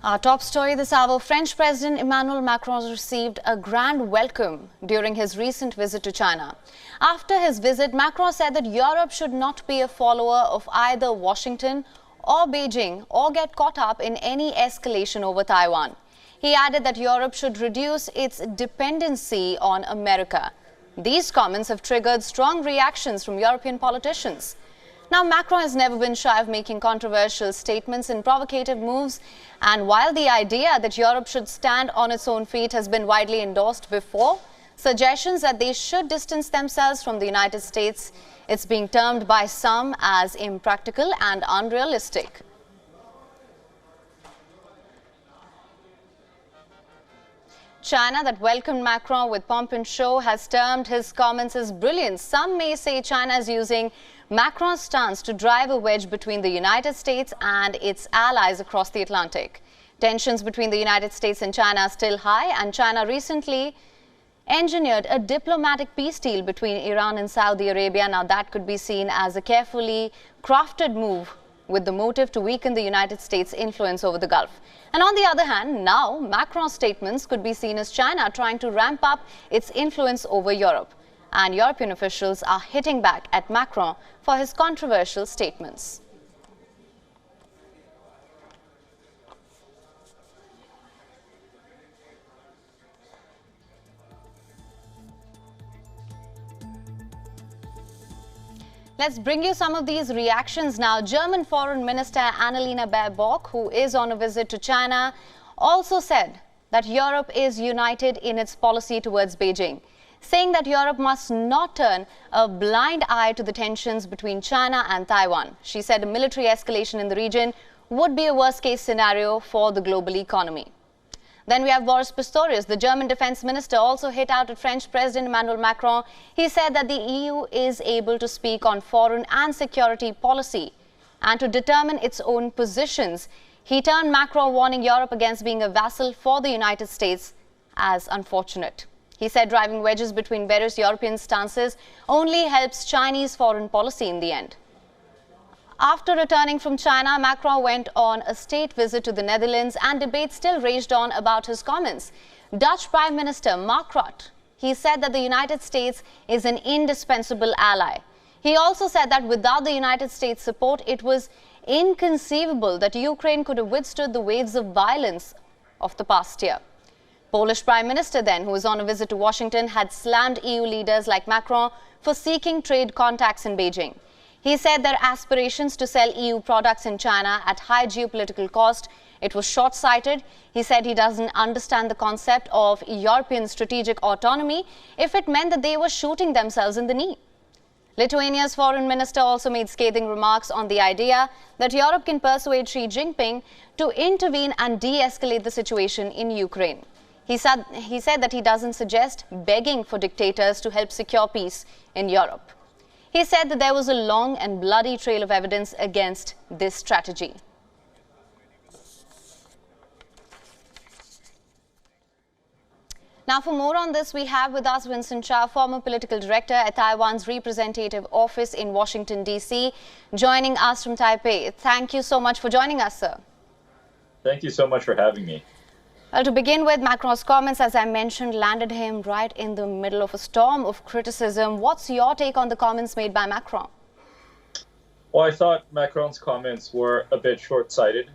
Our top story this hour, French President Emmanuel Macron received a grand welcome during his recent visit to China. After his visit, Macron said that Europe should not be a follower of either Washington or Beijing or get caught up in any escalation over Taiwan. He added that Europe should reduce its dependency on America. These comments have triggered strong reactions from European politicians. Now, Macron has never been shy of making controversial statements and provocative moves. And while the idea that Europe should stand on its own feet has been widely endorsed before, suggestions that they should distance themselves from the United States, it's being termed by some as impractical and unrealistic. China, that welcomed Macron with pomp and show, has termed his comments as brilliant. Some may say China is using Macron's stance to drive a wedge between the United States and its allies across the Atlantic. Tensions between the United States and China are still high, and China recently engineered a diplomatic peace deal between Iran and Saudi Arabia. Now, that could be seen as a carefully crafted move with the motive to weaken the United States' influence over the Gulf. And on the other hand, now Macron's statements could be seen as China trying to ramp up its influence over Europe. And European officials are hitting back at Macron for his controversial statements. Let's bring you some of these reactions now. German Foreign Minister Annalena Baerbock, who is on a visit to China, also said that Europe is united in its policy towards Beijing, saying that Europe must not turn a blind eye to the tensions between China and Taiwan. She said a military escalation in the region would be a worst-case scenario for the global economy. Then we have Boris Pistorius, the German defense minister, also hit out at French President Emmanuel Macron. He said that the EU is able to speak on foreign and security policy and to determine its own positions. He turned Macron warning Europe against being a vassal for the United States as unfortunate. He said driving wedges between various European stances only helps Chinese foreign policy in the end. After returning from China, Macron went on a state visit to the Netherlands, and debates still raged on about his comments. Dutch Prime Minister Mark Rutte, he said that the United States is an indispensable ally. He also said that without the United States' support, it was inconceivable that Ukraine could have withstood the waves of violence of the past year. Polish Prime Minister then, who was on a visit to Washington, had slammed EU leaders like Macron for seeking trade contacts in Beijing. He said their aspirations to sell EU products in China at high geopolitical cost, it was short-sighted. He said he doesn't understand the concept of European strategic autonomy if it meant that they were shooting themselves in the knee. Lithuania's foreign minister also made scathing remarks on the idea that Europe can persuade Xi Jinping to intervene and de-escalate the situation in Ukraine. He said that he doesn't suggest begging for dictators to help secure peace in Europe. He said that there was a long and bloody trail of evidence against this strategy. Now, for more on this, we have with us Vincent Chow, former political director at Taiwan's representative office in Washington, D.C., joining us from Taipei. Thank you so much for joining us, sir. Thank you so much for having me. Well, to begin with, Macron's comments, as I mentioned, landed him right in the middle of a storm of criticism. What's your take on the comments made by Macron? Well, I thought Macron's comments were a bit short-sighted.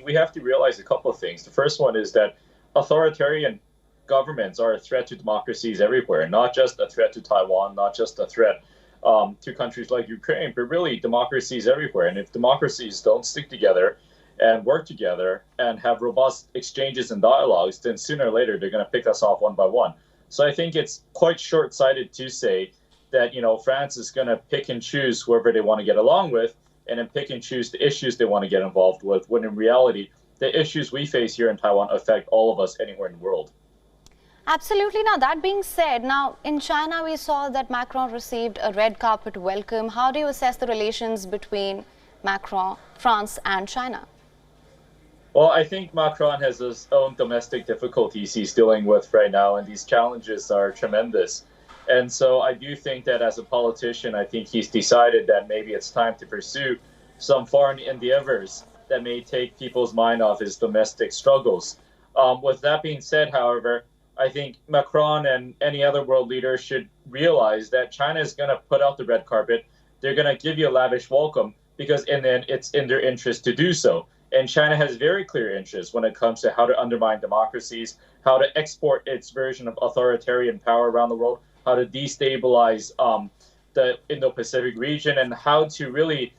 We have to realize a couple of things. The first one is that authoritarian governments are a threat to democracies everywhere, not just a threat to Taiwan, not just a threat to countries like Ukraine, but really democracies everywhere. And if democracies don't stick together and work together and have robust exchanges and dialogues, then sooner or later they're going to pick us off one by one. So I think it's quite short-sighted to say that, France is going to pick and choose whoever they want to get along with and then pick and choose the issues they want to get involved with, when in reality, the issues we face here in Taiwan affect all of us anywhere in the world. Absolutely. Now, that being said, now in China, we saw that Macron received a red carpet welcome. How do you assess the relations between Macron, France and China? Well, I think Macron has his own domestic difficulties he's dealing with right now, and these challenges are tremendous. And so I do think that as a politician, I think he's decided that maybe it's time to pursue some foreign endeavors that may take people's mind off his domestic struggles. With that being said, however, I think Macron and any other world leader should realize that China is going to put out the red carpet. They're going to give you a lavish welcome because in the end, it's in their interest to do so. And China has very clear interests when it comes to how to undermine democracies, how to export its version of authoritarian power around the world, how to destabilize the Indo-Pacific region, and how to really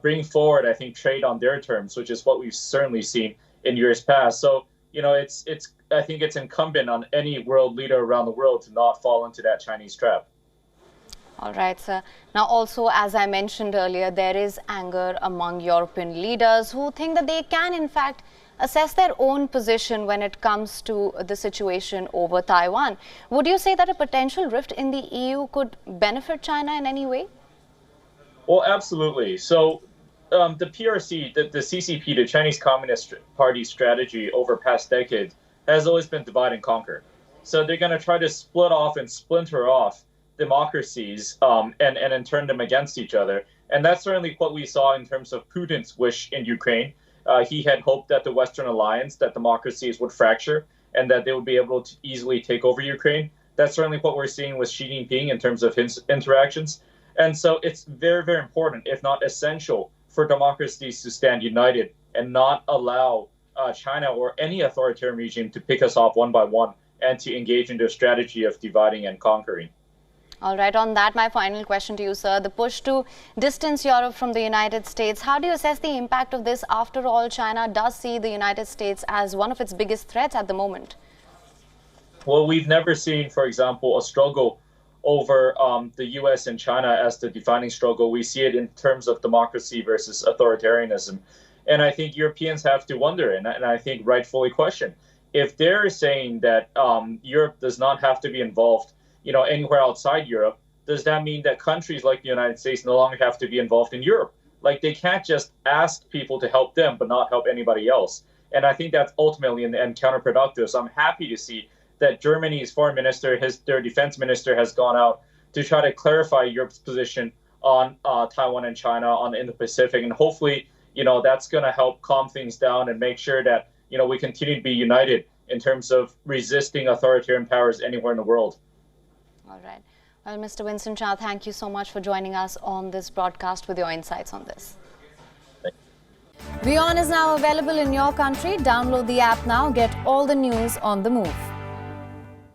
bring forward, I think, trade on their terms, which is what we've certainly seen in years past. So, I think it's incumbent on any world leader around the world to not fall into that Chinese trap. All right, sir. Now, also, as I mentioned earlier, there is anger among European leaders who think that they can, in fact, assess their own position when it comes to the situation over Taiwan. Would you say that a potential rift in the EU could benefit China in any way? Well, absolutely. So the PRC, the CCP, the Chinese Communist Party strategy over past decades has always been divide and conquer. So they're going to try to split off and splinter off democracies and then turn them against each other. And that's certainly what we saw in terms of Putin's wish in Ukraine. He had hoped that the Western alliance, that democracies would fracture and that they would be able to easily take over Ukraine. That's certainly what we're seeing with Xi Jinping in terms of his interactions. And so it's very, very important, if not essential, for democracies to stand united and not allow China or any authoritarian regime to pick us off one by one and to engage in their strategy of dividing and conquering. All right. On that, my final question to you, sir. The push to distance Europe from the United States. How do you assess the impact of this? After all, China does see the United States as one of its biggest threats at the moment. Well, we've never seen, for example, a struggle over the U.S. and China as the defining struggle. We see it in terms of democracy versus authoritarianism. And I think Europeans have to wonder, and I think rightfully question, if they're saying that Europe does not have to be involved anywhere outside Europe, does that mean that countries like the United States no longer have to be involved in Europe? Like, they can't just ask people to help them but not help anybody else. And I think that's ultimately in the end counterproductive. So I'm happy to see that Germany's foreign minister, their defense minister, has gone out to try to clarify Europe's position on Taiwan and China, on the Indo-Pacific. And hopefully, that's going to help calm things down and make sure that, we continue to be united in terms of resisting authoritarian powers anywhere in the world. All right. Well, Mr. Winston Chow, thank you so much for joining us on this broadcast with your insights on this. WION is now available in your country. Download the app now. Get all the news on the move.